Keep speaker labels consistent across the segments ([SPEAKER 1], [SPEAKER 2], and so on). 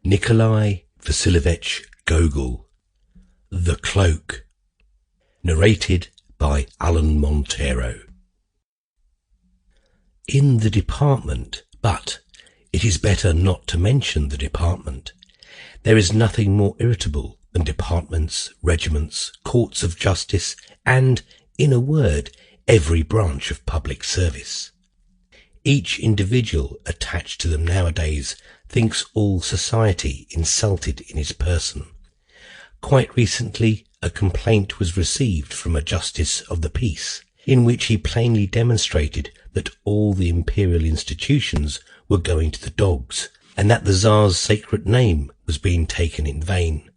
[SPEAKER 1] Nikolai Vasilyevich Gogol, The Cloak. Narrated by Alan Montero. In the department, but it is better not to mention the department. There is nothing more irritable than departments, regiments, courts of justice, and, in a word, every branch of public service. Each individual attached to them nowadays thinks all society insulted in his person. Quite recently, a complaint was received from a justice of the peace, in which he plainly demonstrated that all the imperial institutions were going to the dogs, and that the Tsar's sacred name was being taken in vain,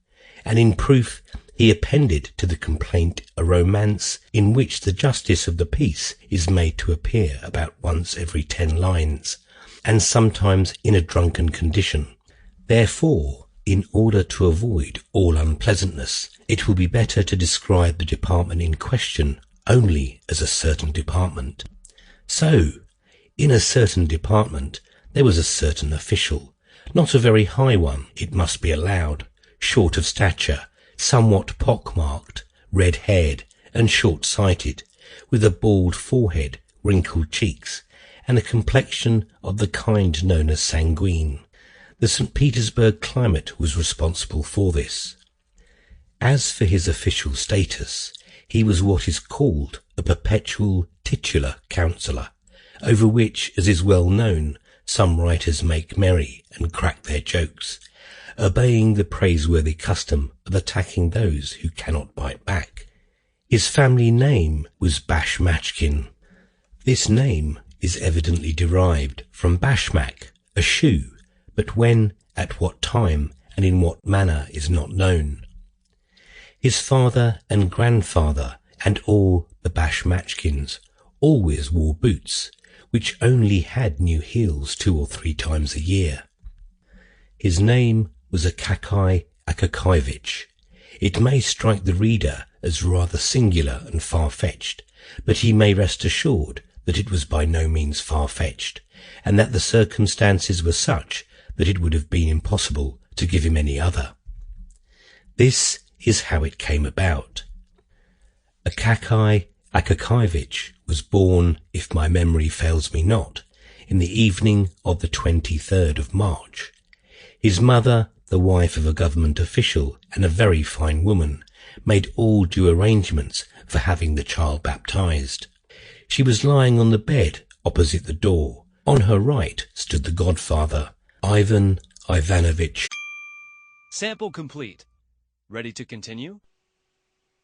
[SPEAKER 1] and in proof he appended to the complaint a romance in which the justice of the peace is made to appear about once every 10 lines, and sometimes in a drunken condition. Therefore, in order to avoid all unpleasantness, it will be better to describe the department in question only as a certain department. So, in a certain department, there was a certain official, not a very high one, it must be allowed, short of stature, somewhat pock-marked, red-haired, and short-sighted, with a bald forehead, wrinkled cheeks, and a complexion of the kind known as sanguine. The St. Petersburg climate was responsible for this. As for his official status, he was what is called a perpetual titular councillor, over which, as is well known, some writers make merry and crack their jokes, obeying the praiseworthy custom of attacking those who cannot bite back. His family name was Bashmachkin. This name is evidently derived from bashmak, a shoe, but when, at what time, and in what manner is not known. His father and grandfather and all the Bashmachkins always wore boots, which only had new heels 2 or 3 times a year. His name was Akakai Akakievich. It may strike the reader as rather singular and far-fetched, but he may rest assured that it was by no means far-fetched, and that the circumstances were such that it would have been impossible to give him any other. This is how it came about. Akakai Akakievich was born, if my memory fails me not, in the evening of the 23rd of March. His mother, the wife of a government official and a very fine woman, made all due arrangements for having the child baptized. She was lying on the bed opposite the door. On her right stood the godfather, Ivan Ivanovich.
[SPEAKER 2] Sample complete. Ready to continue?